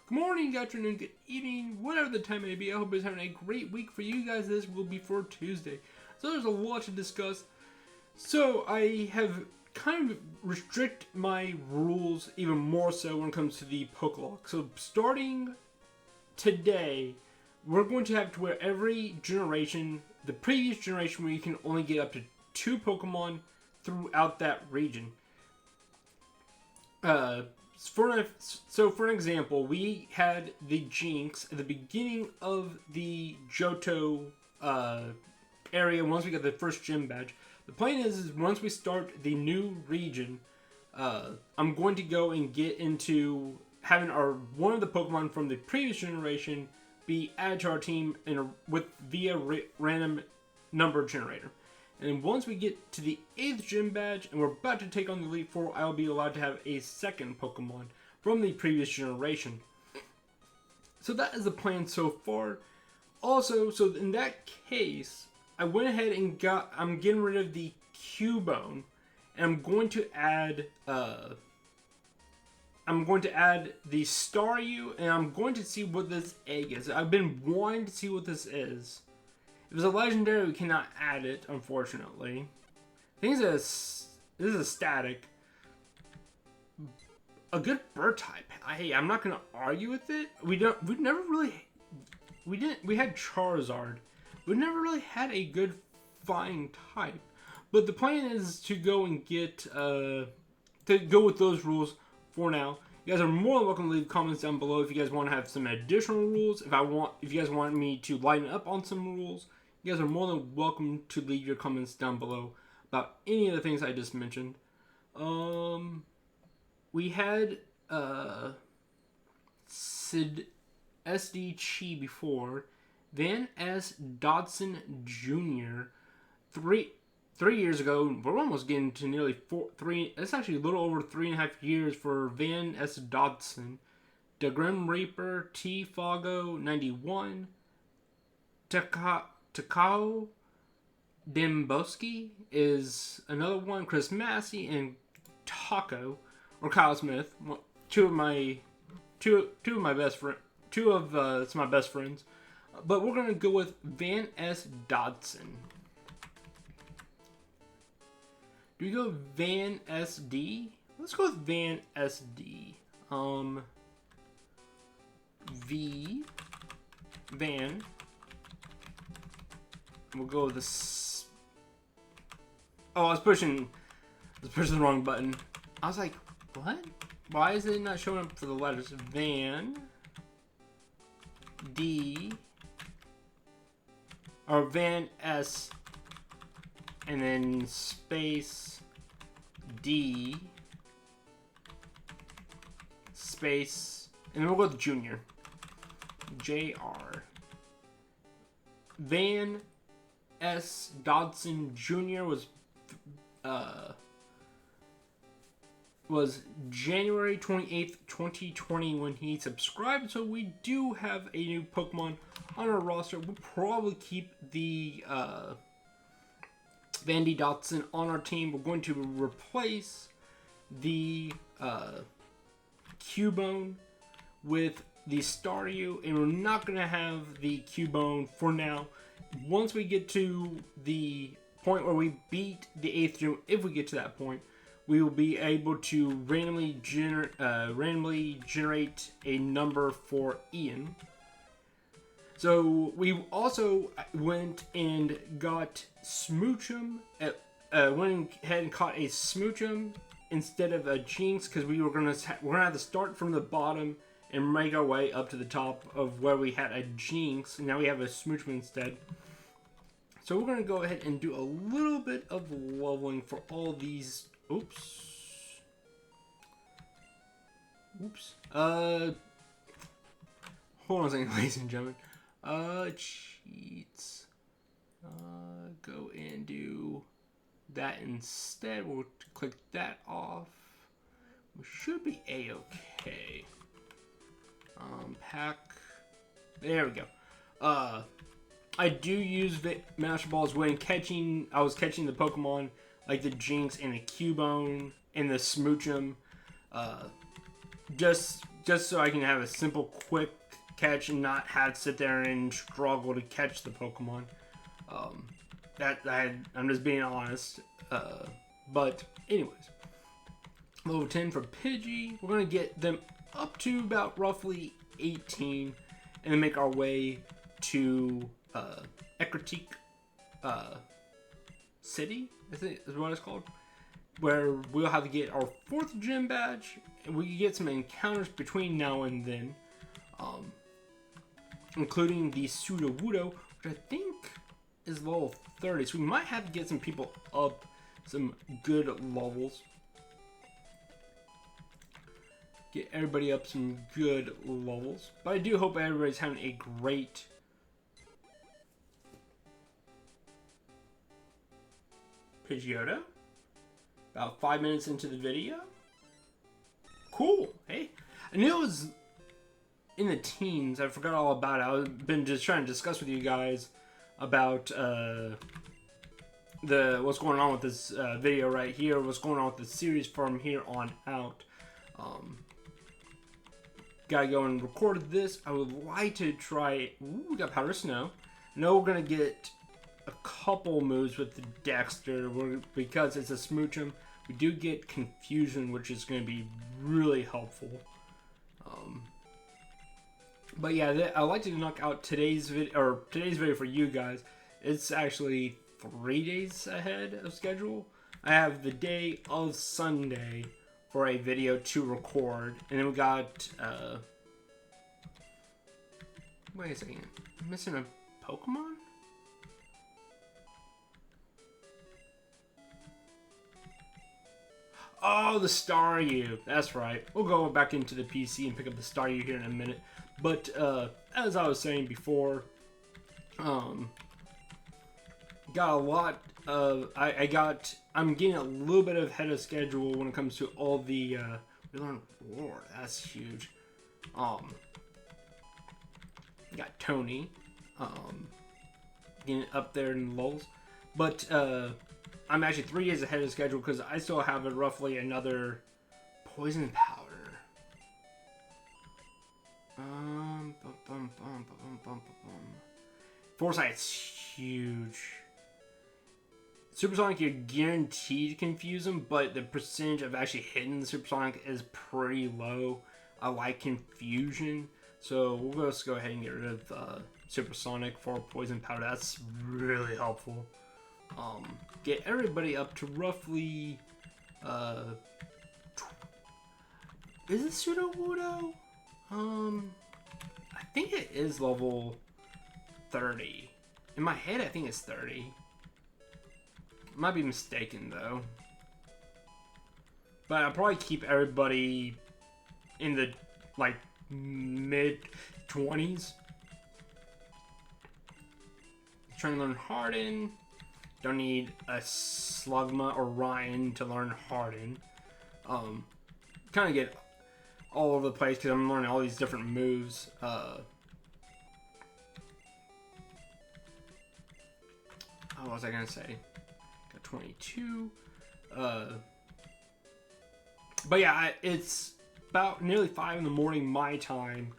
good morning, good afternoon, good evening, whatever the time may be. I hope it's having a great week for you guys. This will be for Tuesday. So there's a lot to discuss. So I have kind of restrict my rules even more so when it comes to the Pokelocke. So starting today, we're going to have to where every generation, the previous generation where you can only get up to 2 Pokemon throughout that region. For an example, we had the Jinx at the beginning of the Johto area once we got the first gym badge. The plan is once we start the new region, I'm going to go and get into having one of the Pokemon from the previous generation be added to our team via random number generator. And once we get to the 8th gym badge and we're about to take on the Elite Four, I'll be allowed to have a second Pokemon from the previous generation. So that is the plan so far. Also, so in that case, I went ahead and I'm getting rid of the Cubone, and I'm going to add the Staryu, and I'm going to see what this egg is. I've been wanting to see what this is. If it's a legendary, we cannot add it, unfortunately. I think this is a static. A good bird type. I'm not gonna argue with it. We had Charizard. We never really had a good flying type. But the plan is to go and to go with those rules for now. You guys are more than welcome to leave comments down below if you guys want to have some additional rules. If you guys want me to lighten up on some rules, you guys are more than welcome to leave your comments down below about any of the things I just mentioned. We had Sid SD Chi before, Van S. Dodson Jr. Three years ago. We're almost getting to nearly three. It's actually a little over 3.5 years for Van S. Dodson. The Grim Reaper T. Fago 91. Takao Demboski is another one. Chris Massey and Taco or Kyle Smith. Two of my best friends. But we're gonna go with Van S. Dodson. Do we go Van SD? Let's go with Van SD. Van. We'll go with this. Oh, I was pushing the wrong button. I was like, what? Why is it not showing up for the letters? Van D or Van S and then space D space and then we'll go with Junior. JR. Van S. Dodson Jr. was January 28th, 2020 when he subscribed, so we do have a new Pokemon on our roster. We'll probably keep the Van D. Dodson on our team. We're going to replace the Cubone with the Staryu, and we're not going to have the Cubone for now. Once we get to the point where we beat the 8th gym, if we get to that point, we will be able to randomly generate a number for Ian. So we also went and got Smoochum. Went ahead and caught a Smoochum instead of a Jinx because we're gonna have to start from the bottom and make our way up to the top of where we had a Jinx. Now we have a Smoochum instead. So we're gonna go ahead and do a little bit of leveling for all these. Oops. Hold on a second, ladies and gentlemen. Cheats. Go and do that instead. We'll click that off. We should be A-okay. Pack. There we go. I do use Master Balls when I was catching the Pokemon like the Jinx and the Cubone and the Smoochum. Just just so I can have a simple, quick catch and not have to sit there and struggle to catch the Pokemon. I'm just being honest. But anyways, level 10 for Pidgey. We're gonna get them up to about roughly 18, and then make our way to Ecruteak City, I think is what it's called, where we'll have to get our 4th gym badge, and we can get some encounters between now and then, including the Sudowoodo, which I think is level 30, so we might have to get some people up some good levels. Get everybody up some good levels. But I do hope everybody's having a great Pidgeotto. About 5 minutes into the video. Cool. Hey, I knew it was in the teens. I forgot all about it. I've been just trying to discuss with you guys about what's going on with this video right here. What's going on with the series from here on out. Gotta go and record this. I would like to try. Ooh, we got Powder Snow. I know we're gonna get a couple moves with the Dexter because it's a Smoochum. We do get Confusion, which is going to be really helpful. But yeah, I'd like to knock out today's video for you guys. It's actually 3 days ahead of schedule. I have the day of Sunday for a video to record, and then we got wait a second, I'm missing a Pokemon? Oh, the Staryu. That's right. We'll go back into the PC and pick up the Staryu here in a minute. But as I was saying before, got a lot of I'm getting a little bit of ahead of schedule when it comes to all the we learned Roar. That's huge. Got Tony, getting up there in the lulls, but I'm actually 3 days ahead of schedule because I still have roughly another poison powder. Foresight's huge. Supersonic, you're guaranteed to confuse them, but the percentage of actually hitting the Supersonic is pretty low. I like Confusion, so we'll just go ahead and get rid of Supersonic for Poison Powder. That's really helpful. Get everybody up to roughly, is it Sudowoodo? I think it is level 30. In my head, I think it's 30. Might be mistaken though. But I'll probably keep everybody in the like mid 20s. Trying to learn Harden. Don't need a Slugma or Ryan to learn Harden. Kind of get all over the place because I'm learning all these different moves. What was I gonna say? Got 22. But yeah, it's about nearly 5 in the morning my time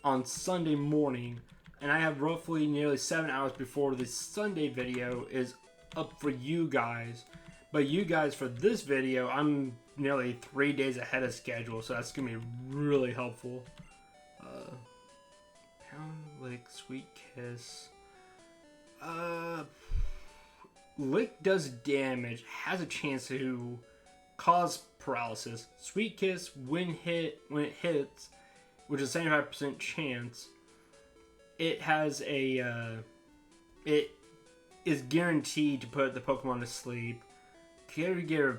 on Sunday morning, and I have roughly nearly 7 hours before the Sunday video is up for you guys. But you guys, for this video, I'm nearly 3 days ahead of schedule, so that's gonna be really helpful. Pound, Lick, Sweet Kiss. Lick does damage, has a chance to cause paralysis. Sweet Kiss, when it hits, which is a 75% chance, it has a it is guaranteed to put the Pokemon to sleep. Can we get a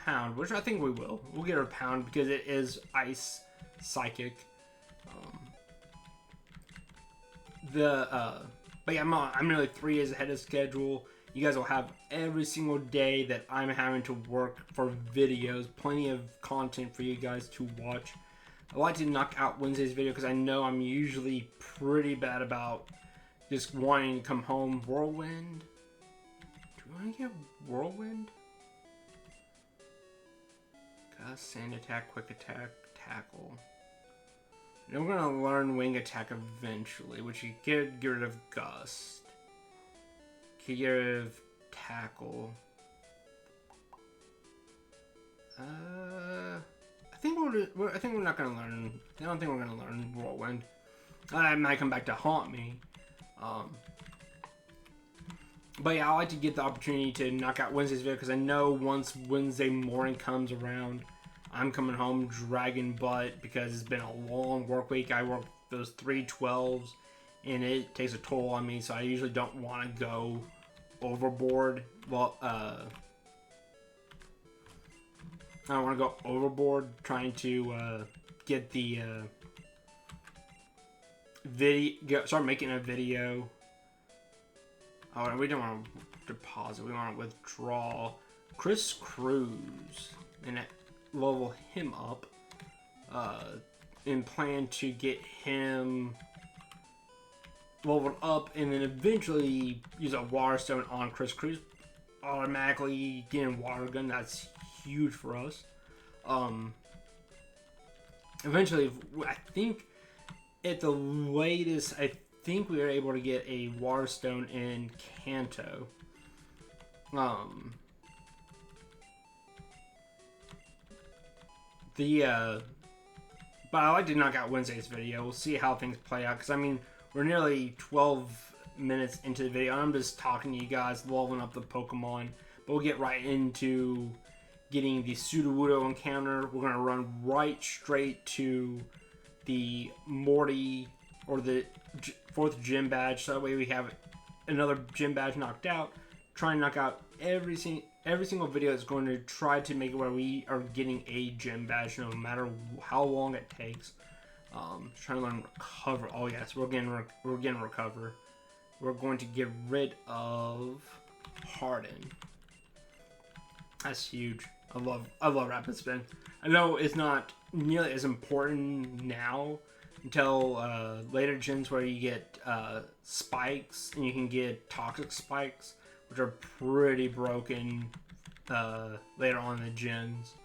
Pound, which I think we will. We'll get a Pound because it is Ice Psychic. But yeah, I'm nearly 3 days ahead of schedule. You guys will have every single day that I'm having to work for videos. Plenty of content for you guys to watch. I like to knock out Wednesday's video because I know I'm usually pretty bad about just wanting to come home. Whirlwind? Do we want to get Whirlwind? Sand Attack, Quick Attack, Tackle. And we're gonna learn Wing Attack eventually, which you get rid of Gust. Get rid of Tackle. I think we're not gonna learn. I don't think we're gonna learn Whirlwind. It might come back to haunt me. But yeah, I like to get the opportunity to knock out Wednesday's video because I know once Wednesday morning comes around, I'm coming home dragging butt because it's been a long work week. I work those 3 12s and it takes a toll on me, so I usually don't want to go overboard. Well, I don't want to go overboard trying to get the start making a video. Oh, we don't want to deposit. We want to withdraw. Chris Cruz and level him up. And plan to get him leveled up, and then eventually use a Water Stone on Chris Cruz. Automatically getting Water Gun. That's huge for us. Eventually, I think at the latest, I think we were able to get a Water Stone in Kanto. But I like to knock out Wednesday's video. We'll see how things play out, because I mean, we're nearly 12 minutes into the video. I'm just talking to you guys, leveling up the Pokemon, but we'll get right into getting the Sudowoodo encounter. We're gonna run right straight to the Morty, or the 4th gym badge, so that way we have another gym badge knocked out. Try and knock out every single video is going to try to make it where we are getting a gym badge, no matter how long it takes. Trying to learn Recover. Oh yes, we're getting Recover. We're going to get rid of Harden. That's huge. I love Rapid Spin. I know it's not nearly as important now until later gens where you get spikes, and you can get toxic spikes, which are pretty broken later on in the gens.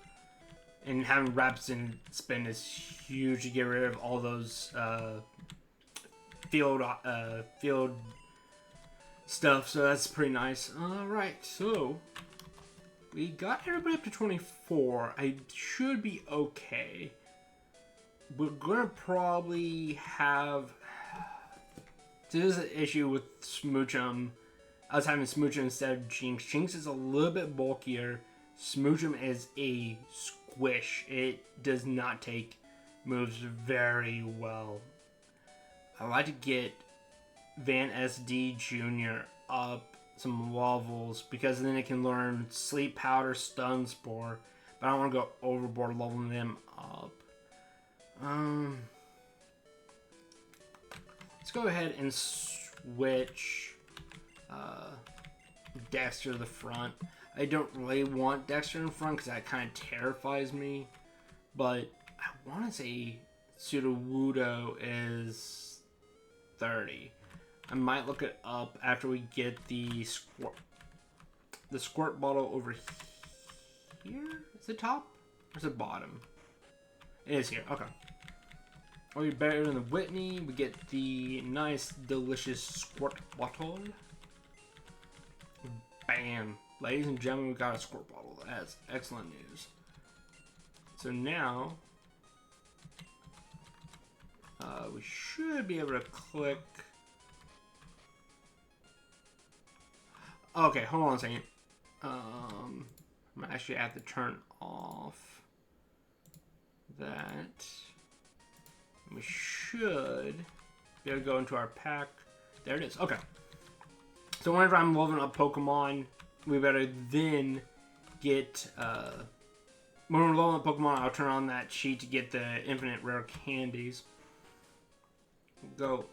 And having Rapid Spin is huge to get rid of all those field stuff, so that's pretty nice. Alright, so we got everybody up to 24. I should be okay. We're gonna probably have... This is an issue with Smoochum. I was having Smoochum instead of Jinx. Jinx is a little bit bulkier. Smoochum is a squish. It does not take moves very well. I like to get Van SD Jr. up some levels, because then it can learn Sleep Powder, Stun Spore, but I don't want to go overboard leveling them up. Let's go ahead and switch Dexter to the front. I don't really want Dexter in front because that kind of terrifies me, but I want to say Sudowoodo is 30. I might look it up after we get the squirt bottle over here. Is it top or is it bottom? It is here. Okay. Are we better than the Whitney? We get the nice, delicious squirt bottle. Bam. Ladies and gentlemen, we got a squirt bottle. That's excellent news. So now, we should be able to click. Okay, hold on a second. I'm actually have to turn off that. We should be able to go into our pack. There it is. Okay. So whenever I'm leveling up Pokemon, we better then get... when we're leveling up Pokemon, I'll turn on that sheet to get the infinite rare candies. Go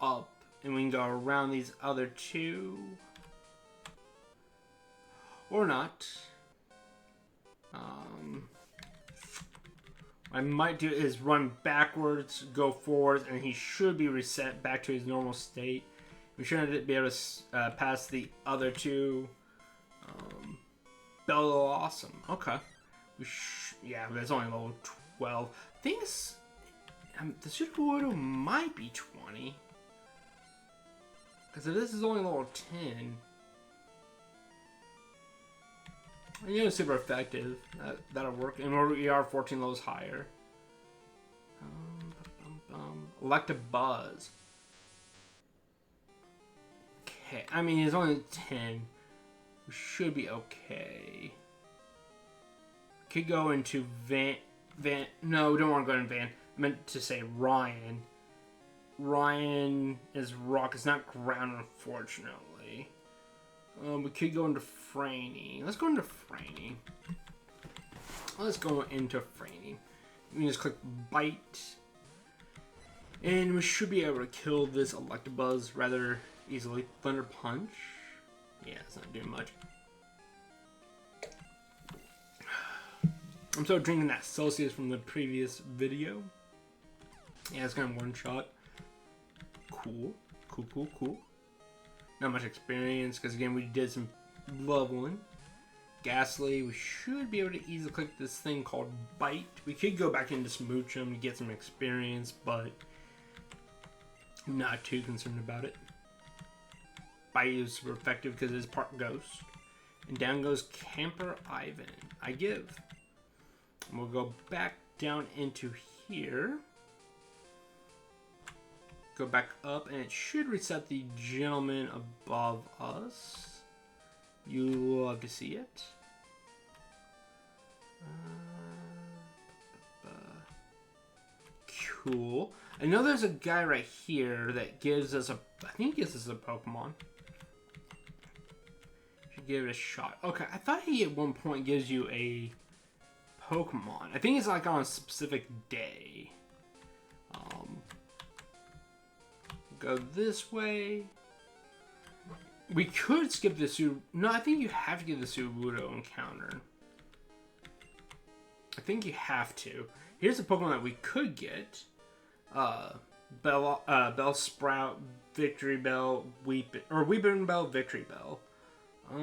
up. And we can go around these other two. Or not. What I might do is run backwards, go forwards, and he should be reset back to his normal state. We shouldn't be able to pass the other two. Bello Awesome. Okay. Yeah, but it's only level 12. I think the Sudowoodo might be 20. Because if this is only level 10, you know, super effective. That'll work. And we are 14 levels higher. Electabuzz. Okay, I mean, it's only 10. We should be okay. Could go into no, we don't want to go into Van. I meant to say Ryan. Ryan is rock. It's not ground, unfortunately. We could go into Franny. Let's go into Franny. Let's go into Franny. We can just click Bite. And we should be able to kill this Electabuzz rather easily. Thunder Punch. Yeah, it's not doing much. I'm still drinking that Celsius from the previous video. Yeah, it's gonna one shot. Cool. Not much experience, because again, we did some leveling. Ghastly, we should be able to easily click this thing called Bite. We could go back into Smooch him to get some experience, but I'm not too concerned about it. Bite is super effective because it's part ghost. And down goes Camper Ivan. I give. And we'll go back down into here. Go back up, and it should reset the gentleman above us. You love to see it. Cool. I know there's a guy right here that gives us a... I think he gives us a Pokemon. Should give it a shot. Okay, I thought he at one point gives you a Pokemon. I think it's like on a specific day. Go this way. We could skip the No, I think you have to get the Sudowoodo encounter. I think you have to. Here's a Pokemon that we could get. Bellsprout, Victory Bell, Weeping Bell, Victory Bell. I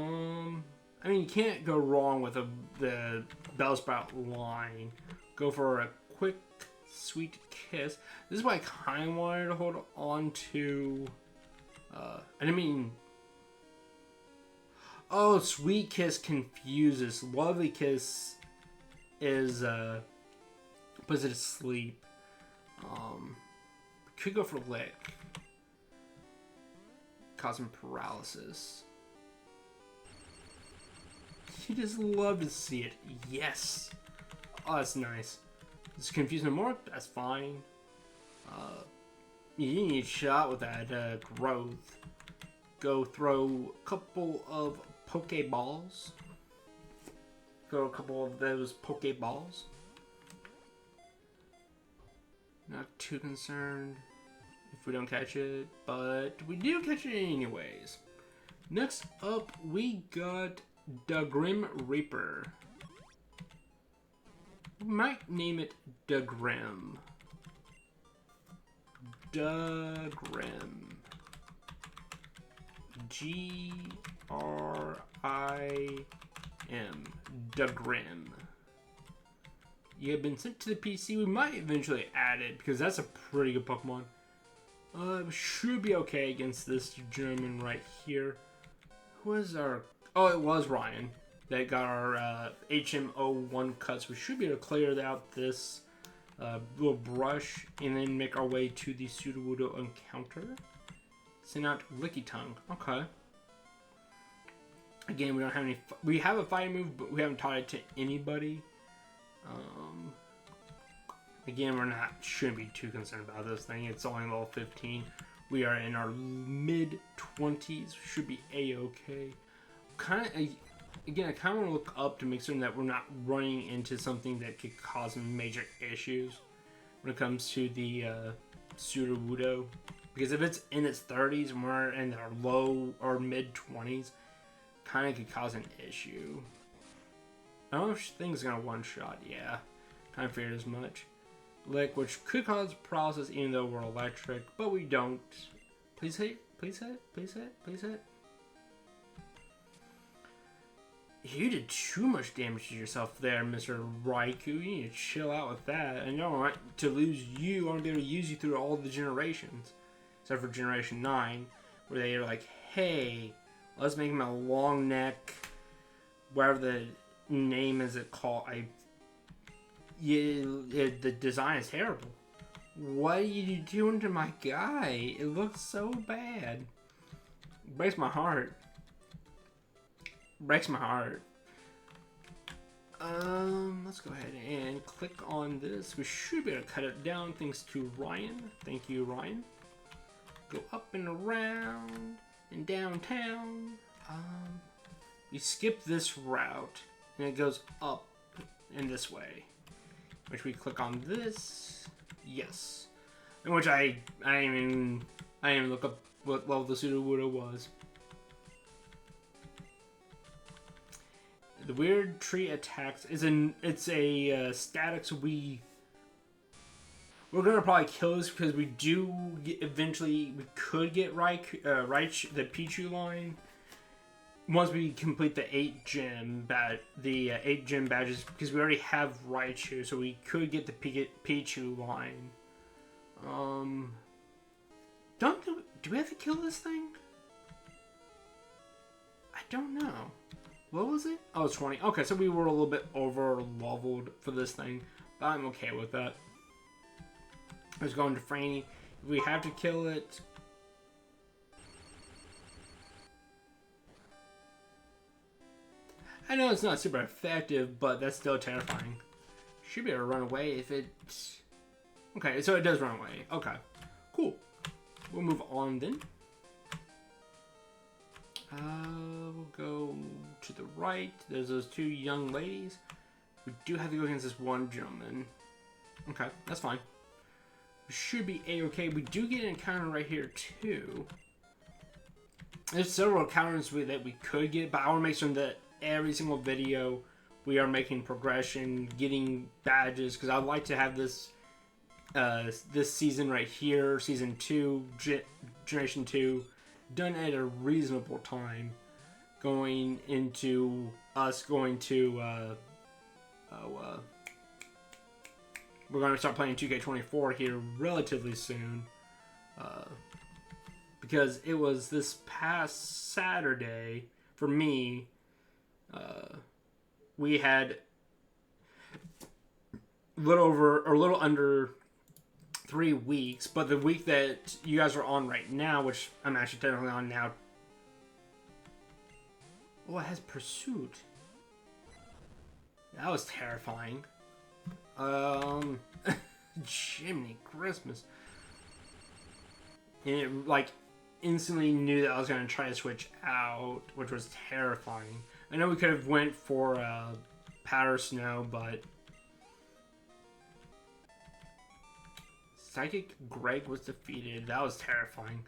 mean, you can't go wrong with the Bellsprout line. Go for a quick, sweet kiss. This is why I kind of wanted to hold on to... I didn't mean... Oh, Sweet Kiss confuses. Lovely Kiss is, puts it to sleep. Could go for Lick. Cause him paralysis. You just love to see it. Yes! Oh, that's nice. It's confusing him more? That's fine. You need a shot with that, growth. Go throw a couple of Pokeballs. Throw a couple of those Pokeballs. Not too concerned if we don't catch it, but we do catch it anyways. Next up, we got the Grim Reaper. We might name it the Grim. The Grim. G-R-I-M. The Grim. You have been sent to the PC. We might eventually add it because that's a pretty good Pokemon. We should be okay against this gentleman right here. Who is our... Oh, it was Ryan that got our HMO1 cuts. We should be able to clear out this little brush and then make our way to the Sudowoodo encounter. Send out Licky Tongue. Okay. Again, we don't have any... We have a fighting move, but we haven't taught it to anybody. Again, shouldn't be too concerned about this thing. It's only level 15. We are in our mid-20s. Should be a-okay. Again, I kind of want to look up to make certain that we're not running into something that could cause major issues when it comes to the Sudowoodo. Because if it's in its 30s and we're in our low or mid-20s, kind of could cause an issue. I don't know if thing's gonna one-shot. Yeah, kind of figured as much. Lick, which could cause paralysis even though we're electric, but we don't. Please hit, please hit, please hit, please hit. You did too much damage to yourself there, Mr. Raikou. You need to chill out with that. And I don't want to lose you. I want to be able to use you through all the generations. Except for Generation 9, where they are like, hey, let's make him a long neck, whatever the name is it called. The design is terrible. What are you doing to my guy? It looks so bad. It breaks my heart. Breaks my heart. Let's go ahead and click on this. We should be able to cut it down thanks to Ryan. Thank you, Ryan. Go up and around and downtown. We skip this route and it goes up in this way. Which we click on this. Yes. In which I didn't even look up what level the Sudowoodo was. The weird tree attacks it's a static, so we're gonna probably kill this because we do eventually we could get the Pichu line once we complete the 8 gym badges, because we already have Raichu, so we could get the Pichu line. Do we have to kill this thing? I don't know. What was it? Oh, it's 20. Okay, so we were a little bit over leveled for this thing, but I'm okay with that. Let's go into Franny. If we have to kill it, I know it's not super effective, but that's still terrifying. Should be able to run away if it... Okay, so it does run away. Okay, cool. We'll move on then. We'll go to the right. There's those 2 young ladies. We do have to go against this one gentleman. Okay, that's fine. We should be A-okay. We do get an encounter right here, too. There's several encounters that we could get, but I want to make sure that every single video we are making progression, getting badges, because I'd like to have this this season right here, Season 2, Generation 2, done at a reasonable time, going into us going to we're going to start playing 2K24 here relatively soon, because it was this past Saturday for me. We had a little under 3 weeks, but the week that you guys are on right now, which I'm actually technically on now. Oh, it has Pursuit. That was terrifying. Jiminy Christmas. And it, like, instantly knew that I was going to try to switch out, which was terrifying. I know we could have went for Powder Snow, but Psychic Greg was defeated. That was terrifying.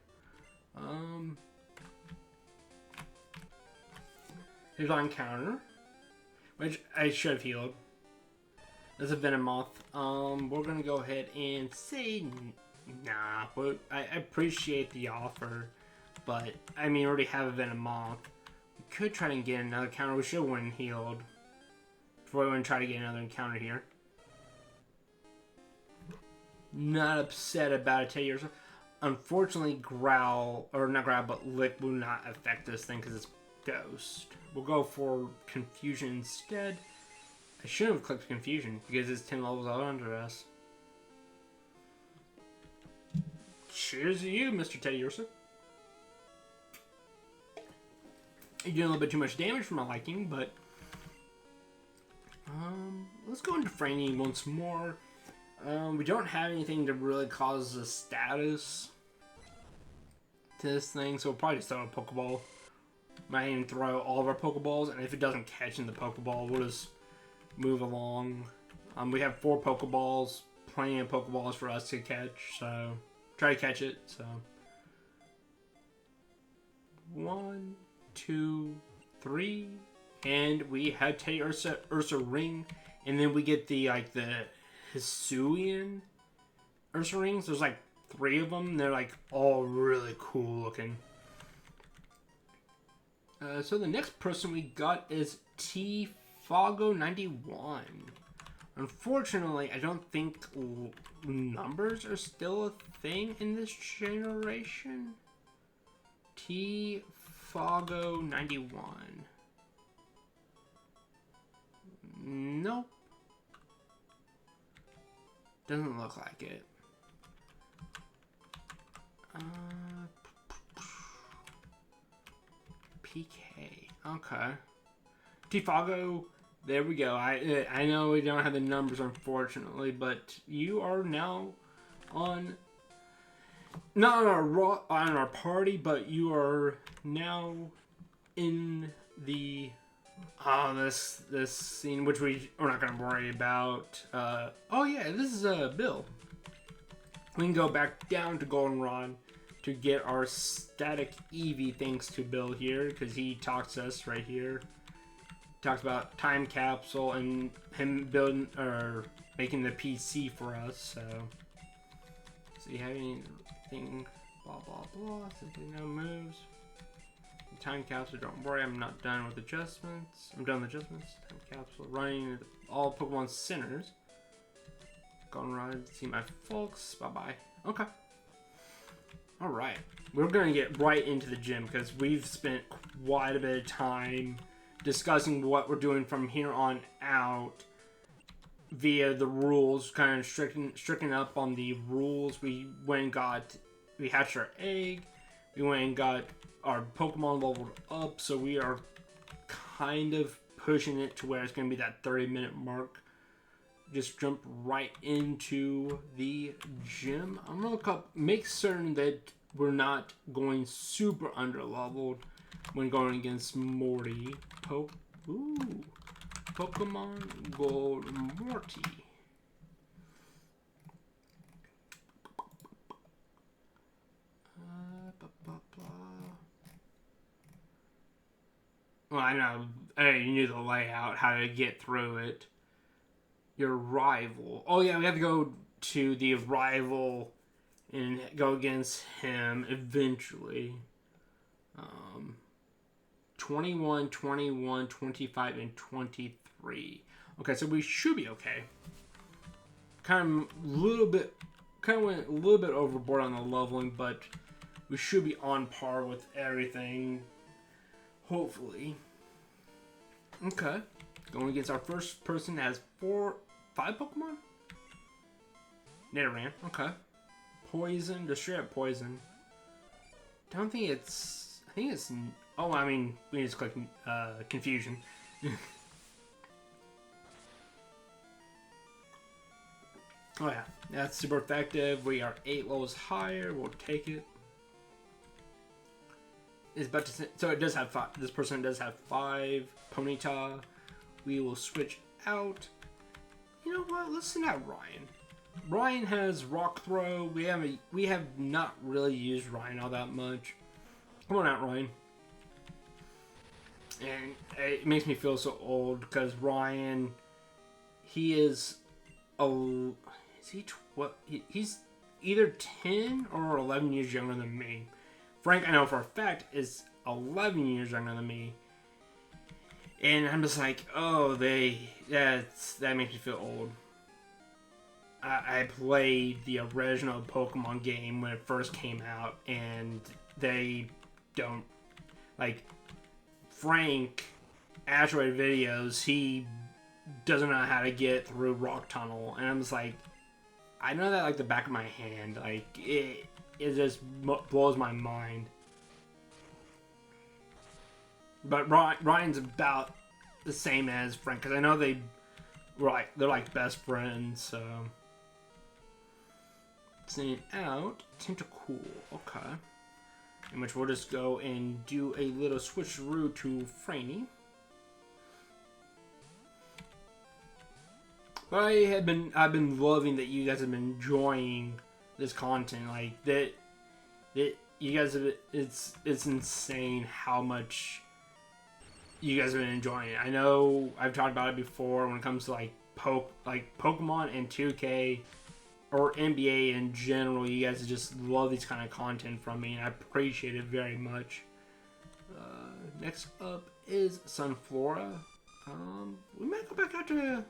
Here's our encounter, which I should have healed. There's a Venomoth. We're gonna go ahead and say nah, but I appreciate the offer, but I mean, we already have a Venomoth. We could try to get another encounter. We should have went and healed before we went and try to get another encounter here. Not upset about it, tell you. Unfortunately, Lick will not affect this thing because it's Ghost. We'll go for Confusion instead. I should have clicked Confusion because it's 10 levels out under us. Cheers to you, Mr. Teddy Ursa. You're doing a little bit too much damage for my liking, but let's go into Franny once more. We don't have anything to really cause a status to this thing, so we'll probably just throw a Pokeball. Might even throw all of our Pokeballs, and if it doesn't catch in the Pokeball, we'll just move along. We have 4 Pokeballs, plenty of Pokeballs for us to catch, so try to catch it. So 1, 2, 3, and we have Teddy Ursa Ring, and then we get the Hisuian Ursa Rings. There's like 3 of them. They're like all really cool looking. So the next person we got is Tfago91. Unfortunately, I don't think numbers are still a thing in this generation. Tfago91. Nope. Doesn't look like it. PK. Okay. Tfago, there we go. I know we don't have the numbers, unfortunately, but you are now on, not on our party, but you are now in the this scene, which we're not gonna worry about. Oh yeah, this is Bill. We can go back down to Goldenrod to get our static Eevee, thanks to Bill here, because he talks to us right here. Talks about time capsule and him building or making the PC for us. So you have anything? Blah blah blah. Simply no moves. Time capsule. Don't worry, I'm not done with adjustments. I'm done with adjustments. Time capsule running all Pokemon centers. Goldenrod. See my folks. Bye bye. Okay. All right. We're gonna get right into the gym because we've spent quite a bit of time discussing what we're doing from here on out via the rules, kind of stricken up on the rules. We hatched our egg, we went and got our Pokemon leveled up, so we are kind of pushing it to where it's going to be that 30-minute mark. Just jump right into the gym. I'm going to look up, make certain that we're not going super under-leveled when going against Morty. Pokemon Gold Morty. Well, I know. You knew the layout, how to get through it. Your rival. Oh yeah, we have to go to the rival and go against him eventually. 21, 21, 25, and 23. Okay, so we should be okay. Went a little bit overboard on the leveling, but we should be on par with everything. Hopefully. Okay. Going against our first person that has 5 Pokemon? Nidoran. Okay. Poison. Just straight up poison. I think it's... Oh, I mean, we need to click confusion. Oh yeah, that's super effective. We are 8 levels higher. We'll take it. It's about to, so it does have 5. This person does have 5 Ponyta. We will switch out. You know what? Let's send out Ryan. Ryan has Rock Throw. We have not really used Ryan all that much. Come on out, Ryan. And it makes me feel so old because Ryan, he's either 10 or 11 years younger than me. Frank, I know for a fact, is 11 years younger than me. And I'm just like, oh, that makes me feel old. I played the original Pokemon game when it first came out, and they don't, like, Frank, Asteroid Videos, he doesn't know how to get through Rock Tunnel, and I'm just like, I know that like the back of my hand, like, it just blows my mind. But Ryan's about the same as Frank, because I know they're like best friends, so. Sending out Tentacool, okay. In which we'll just go and do a little switcheroo to Franny. But I've been loving that you guys have been enjoying this content. Like that you guys have, it's insane how much you guys have been enjoying it. I know I've talked about it before when it comes to like Pokemon and 2K or NBA in general. You guys just love these kind of content from me, and I appreciate it very much. Next up is Sunflora. We might go back out to...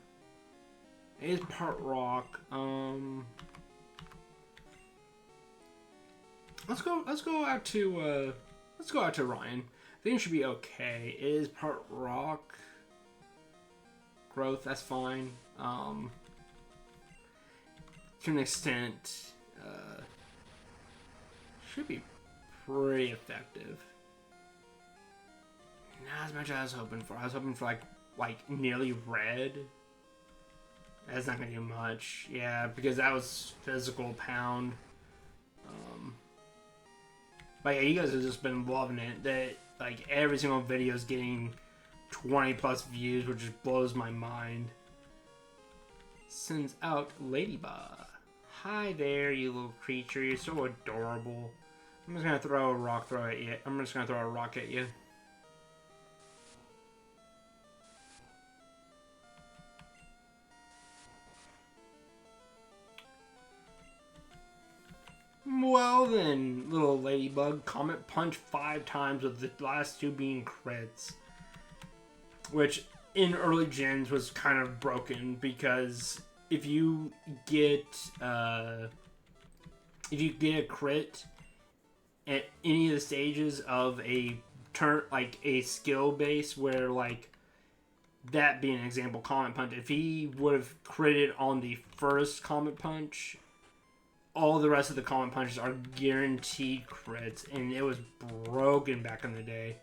It is part rock. Let's go out to Ryan. I think it should be okay. It is part rock. Growth, that's fine. To an extent, should be pretty effective. Not as much as I was hoping for. I was hoping for like nearly red. That's not gonna do much. Yeah, because that was physical pound. But yeah, you guys have just been loving it. That like every single video is getting 20 plus views, which just blows my mind. Sends out Ladybug. Hi there, you little creature. You're so adorable. I'm just gonna throw a rock at you. Well then, little Ladybug, Comet Punch 5 times with the last 2 being crits. Which, in early gens, was kind of broken, because if you get a crit at any of the stages of a turn, like a skill base, where like, that being an example, Comet Punch, if he would have critted on the first Comet Punch, all the rest of the Comet Punches are guaranteed crits, and it was broken back in the day.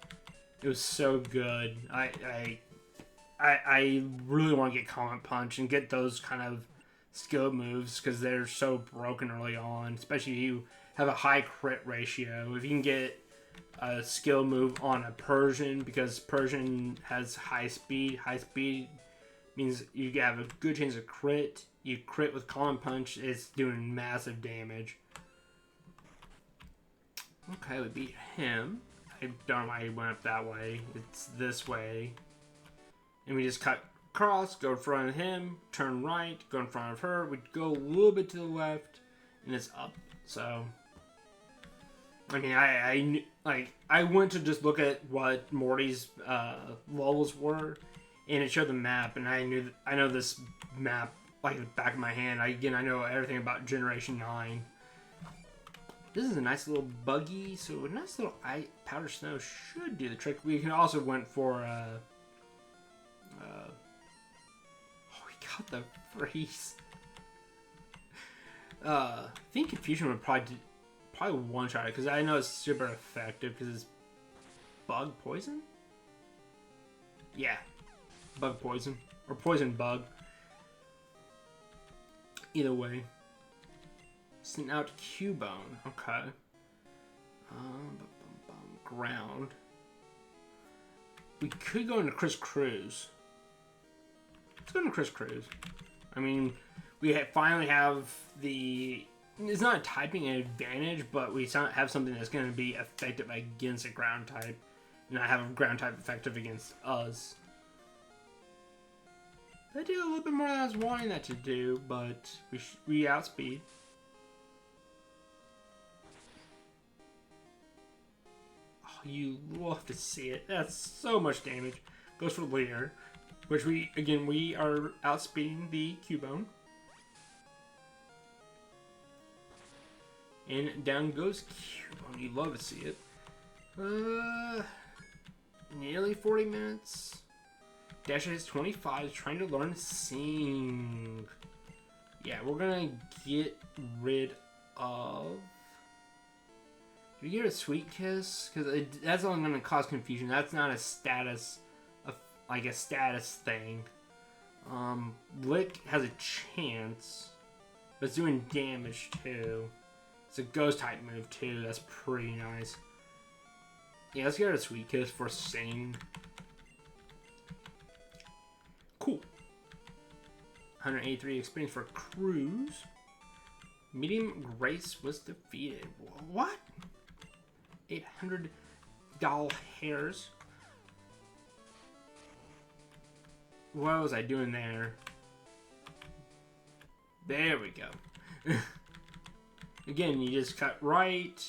It was so good. I really want to get Comet Punch and get those kind of skill moves, because they're so broken early on, especially if you have a high crit ratio. If you can get a skill move on a Persian, because Persian has high speed means you have a good chance of crit. You crit with Comet Punch, it's doing massive damage. Okay, we beat him. I don't know why he went up that way. It's this way. And we just cut across, go in front of him, turn right, go in front of her. We'd go a little bit to the left, and it's up. So, I mean, I went to just look at what Morty's levels were, and it showed the map, and I know this map like the back of my hand. I know everything about Generation 9. This is a nice little buggy, so a nice little powder snow should do the trick. We can also went for we got the freeze. I think Confusion would probably one shot it, because I know it's super effective because it's bug poison. Yeah, bug poison or poison bug. Either way. Send out Cubone. Okay. Ground. We could go into Chris Cruz. Let's go into Chris Cruz. I mean, we finally have the... It's not a typing advantage, but we have something that's going to be effective against a ground type. And I have a ground type effective against us. That did a little bit more than I was wanting that to do, but we outspeed. Oh, you love to see it. That's so much damage. Goes for Leer, which we are outspeeding the Cubone. And down goes Cubone. You love to see it. Nearly 40 minutes. Dash is 25, trying to learn Sing. Yeah, we're gonna get rid of... Do we get a Sweet Kiss? Because that's only gonna cause confusion. That's not a status, like a status thing. Lick has a chance, but it's doing damage too. It's a ghost type move too. That's pretty nice. Yeah, let's get a Sweet Kiss for Sing. Cool. 183 experience for Cruz. Medium Grace was defeated. What? 800 doll hairs. What was I doing there? There we go. Again, you just cut right,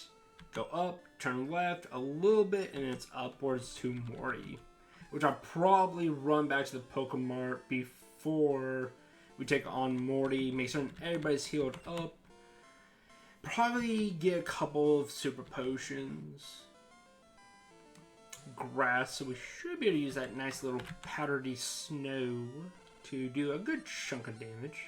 go up, turn left a little bit, and it's upwards to Morty. Which I'll probably run back to the Pokemart before we take on Morty. Make certain everybody's healed up. Probably get a couple of super potions. Grass, so we should be able to use that nice little powdery snow to do a good chunk of damage.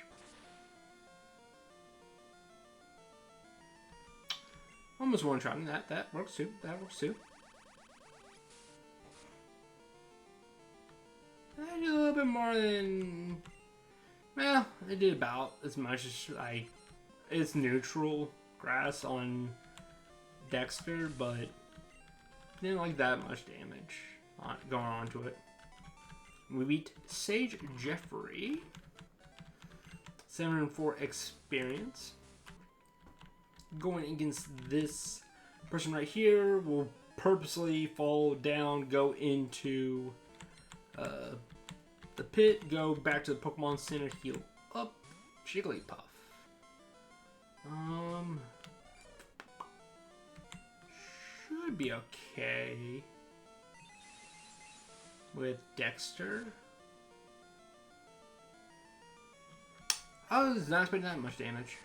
Almost one shot in that. That works too. That works too. I did a little bit more than... Well, I did about as much as it's neutral grass on Dexter, but didn't like that much damage going on to it. We beat Sage Jeffrey. 704 experience. Going against this person right here will purposely fall down, go into the pit, go back to the Pokemon Center, heal up. Jigglypuff. Should be okay with Dexter. I was not expecting that much damage.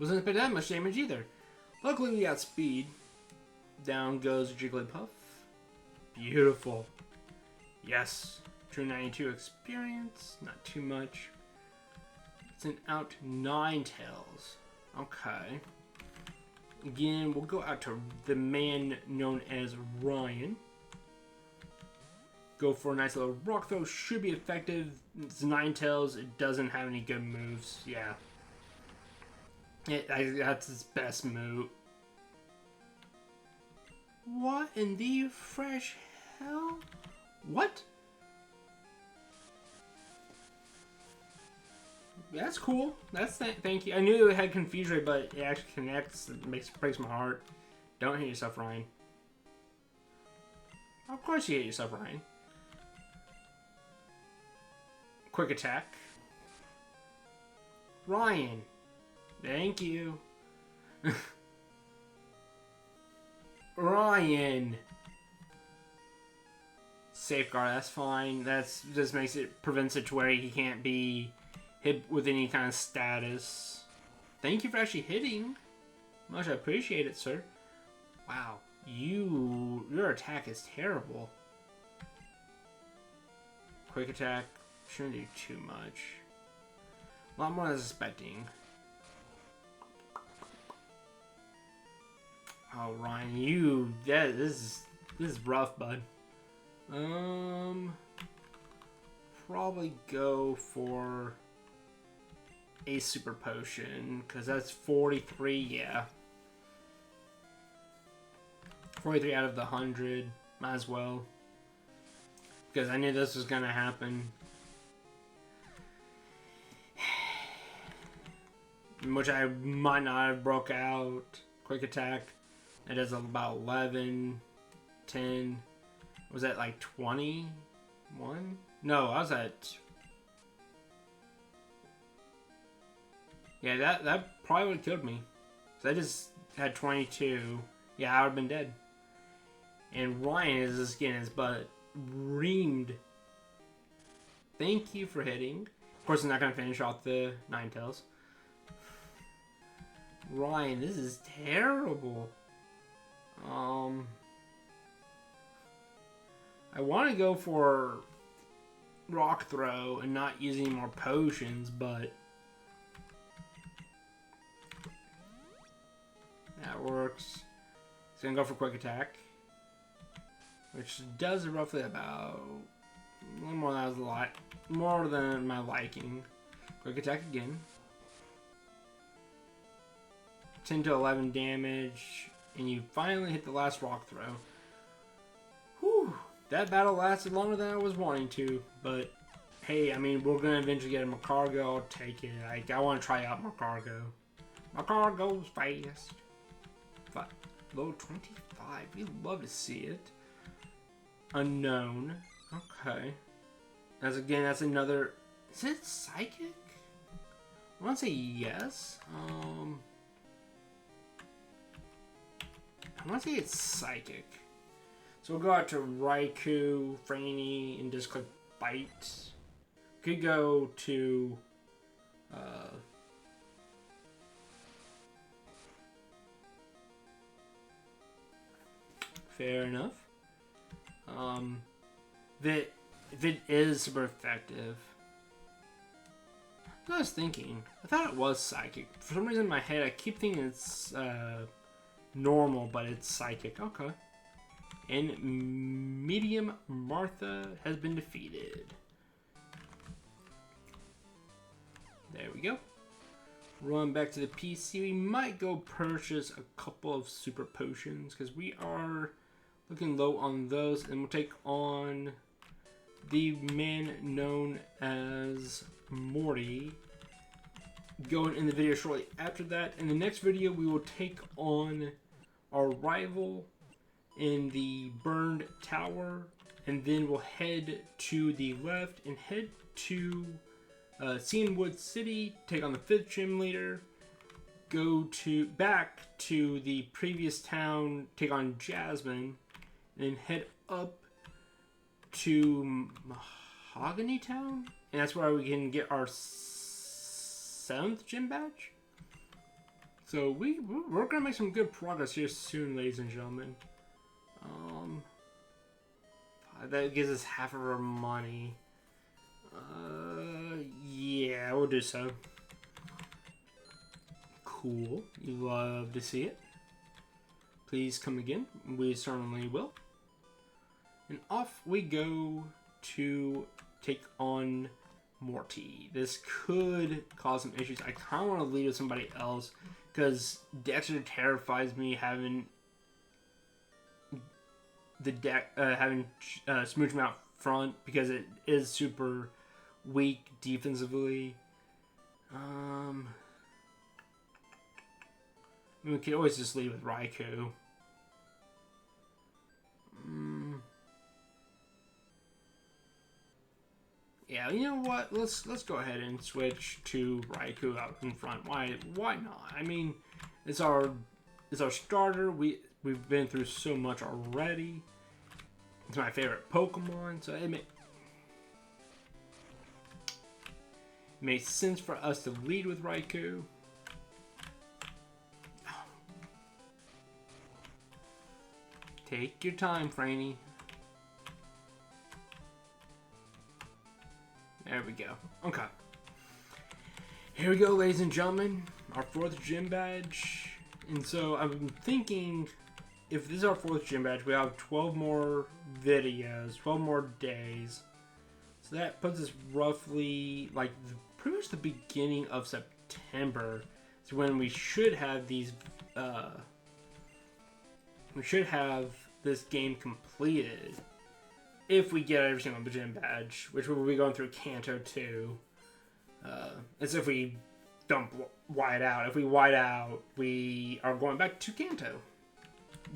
Wasn't expecting that much damage either. Luckily we got speed. Down goes Jigglypuff. Beautiful. Yes. 292 experience. Not too much. It's an out Ninetales. Okay. Again, we'll go out to the man known as Ryan. Go for a nice little rock throw. Should be effective. It's Ninetales. It doesn't have any good moves. Yeah. That's its best move. What in the fresh hell? What? That's cool. Thank you. I knew it had Confuse Ray, but it actually connects. It breaks my heart. Don't hit yourself, Ryan. Of course you hit yourself, Ryan. Quick attack. Ryan. Thank you. Ryan. Safeguard, that's fine. That's just prevents it to where he can't be hit with any kind of status. Thank you for actually hitting. Much I appreciate it, sir. Wow, your attack is terrible. Quick attack shouldn't do too much. A lot more than I was expecting. Oh, Ryan, this is rough, bud. Probably go for a super potion, because that's 43, yeah. 43 out of the 100, might as well. Because I knew this was gonna happen. Which I might not have broke out. Quick attack. It does about 11, 10. Was that like 21? No, I was at... Yeah, that probably would have killed me. So I just had 22. Yeah, I would have been dead. And Ryan is just getting his butt reamed. Thank you for hitting. Of course, I'm not going to finish off the Ninetales. Ryan, this is terrible. I want to go for rock throw and not use any more potions, but that works. It's gonna go for quick attack, which does roughly about a little more than I was more than my liking. Quick attack again. 10 to 11 damage, and you finally hit the last rock throw. Whew, that battle lasted longer than I was wanting to, but hey, I mean, we're gonna eventually get a Macargo. I'll take it. I want to try out Macargo. Macargo's fast. But low 25. We'd love to see it. Unknown. Okay. That's another. Is it psychic? I want to say yes. I want to say it's Psychic. So we'll go out to Raikou, Franny, and just click Bite. Could go to fair enough. If it is super effective. I was thinking. I thought it was Psychic. For some reason in my head I keep thinking it's normal, but it's Psychic. Okay. And Medium Martha has been defeated. There we go. Run back to the PC. We might go purchase a couple of super potions because we are looking low on those. And we'll take on the man known as Morty. Going in the video shortly after that. In the next video, we will take on our rival in the burned tower. And then we'll head to the left and head to Cianwood City, take on the 5th gym leader, go back to the previous town, take on Jasmine, and then head up to Mahogany Town, and that's where we can get our 7th gym badge. So we're gonna make some good progress here soon, ladies and gentlemen. That gives us half of our money. Yeah, we'll do so. Cool. You love to see it. Please come again. We certainly will. And off we go to take on Morty. This could cause some issues. I kind of want to lead with somebody else because Dexter terrifies me having the deck Smooch him out front because it is super weak defensively. We could always just lead with Raikou. Yeah, you know what? Let's go ahead and switch to Raikou out in front. Why not? I mean, it's our starter. We've been through so much already. It's my favorite Pokemon, so it makes sense for us to lead with Raikou. Take your time, Franny. There we go. Okay. Here we go, ladies and gentlemen. Our 4th gym badge. And so I'm thinking, if this is our 4th gym badge, we have 12 more videos, 12 more days. So that puts us roughly, like, pretty much the beginning of September. So when we should have these, we should have this game completed. If we get every single gym badge, which we'll be going through Kanto 2. As if we don't white out. If we white out, we are going back to Kanto.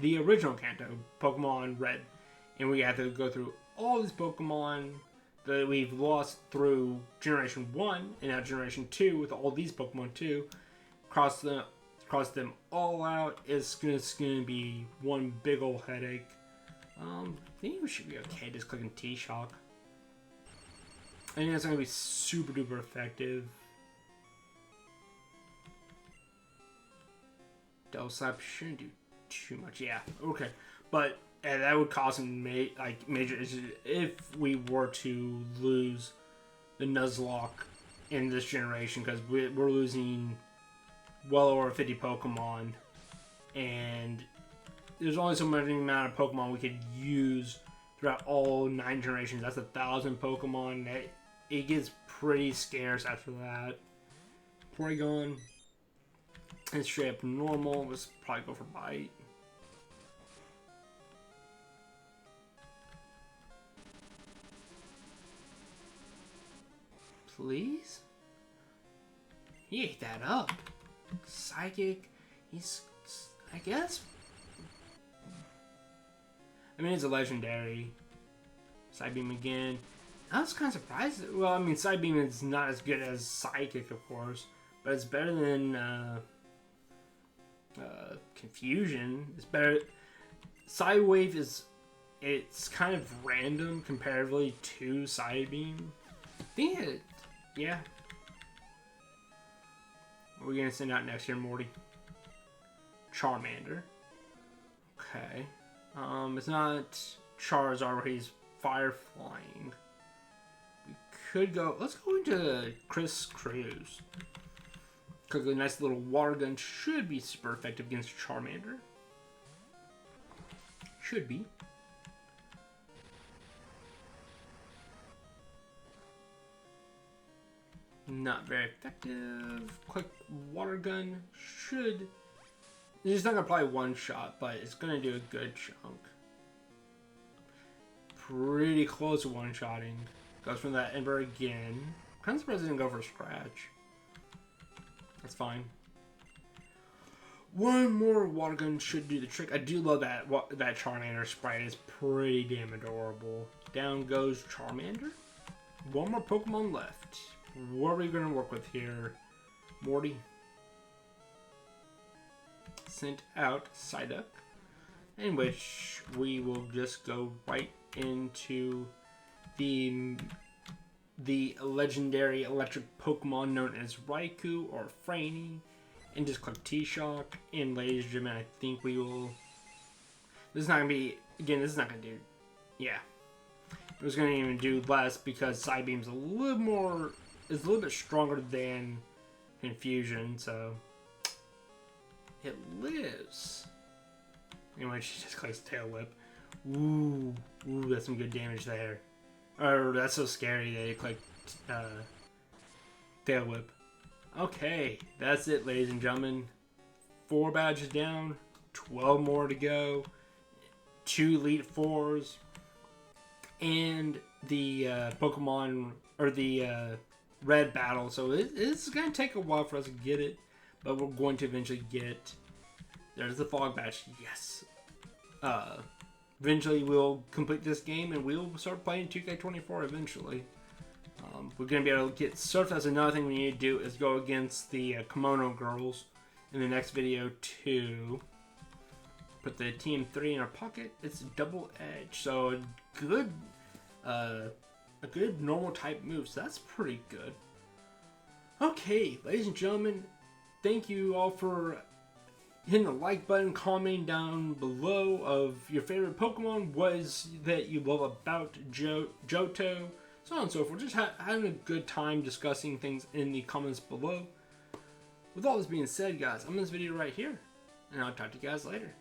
The original Kanto, Pokemon Red. And we have to go through all these Pokemon that we've lost through Generation 1 and now Generation 2 with all these Pokemon too. Cross them all out. It's gonna be one big ol' headache. I think we should be okay just clicking T-Shock. I think that's gonna be super duper effective. Double Slap shouldn't do too much. Yeah, okay. But that would cause some major issues if we were to lose the Nuzlocke in this generation, because we're losing well over 50 Pokemon, and there's only so much amount of Pokemon we could use throughout all 9 generations. That's 1,000 Pokemon. It gets pretty scarce after that. Porygon is straight up normal. Let's probably go for Bite. Please? He ate that up. Psychic. He's, I guess. I mean, it's a legendary. Psybeam again. I was kind of surprised. Well, I mean, Psybeam is not as good as Psychic, of course, but it's better than Confusion is better. Sidewave it's kind of random comparatively to Sidebeam. I think yeah. What are we gonna send out next here, Morty? Charmander. Okay. It's not Charizard where he's fire flying. We could go. Let's go into Chris Cruz. Because a nice little water gun should be super effective against Charmander. Should be. Not very effective. Quick water gun should. It's not gonna probably one shot, but it's gonna do a good chunk. Pretty close to one shotting. Goes from that Ember again. Kind of surprised it didn't go for a scratch. That's fine. One more water gun should do the trick. I do love that Charmander sprite. It's pretty damn adorable. Down goes Charmander. One more Pokemon left. What are we going to work with here, Morty? Sent out Psyduck. In which we will just go right into the legendary electric Pokemon known as Raikou or Franny, and just click T-Shock. And ladies and gentlemen, I think we will. This is not gonna be again. This is not gonna do. Yeah, it was gonna even do less because Psybeam's a little more. Is a little bit stronger than Confusion, so it lives. Anyway, she just clicks Tail Whip. Ooh, that's some good damage there. Or that's so scary that you click Tail Whip. Okay, that's it, ladies and gentlemen. 4 badges down, 12 more to go, 2 Elite Fours, and the Pokemon or the Red Battle. So it's gonna take a while for us to get it, but we're going to eventually get it. There's the Fog Badge. Yes. Eventually we'll complete this game and we'll start playing 2K24 eventually. We're going to be able to get Surf. That's another thing we need to do is go against the Kimono Girls in the next video too. Put the TM3 in our pocket. It's double edge. So a good normal type move. So that's pretty good. Okay, ladies and gentlemen, thank you all for hitting the like button, commenting down below of your favorite Pokemon, what is that you love about Johto, so on and so forth. Just having a good time discussing things in the comments below. With all this being said, guys, I'm in this video right here, and I'll talk to you guys later.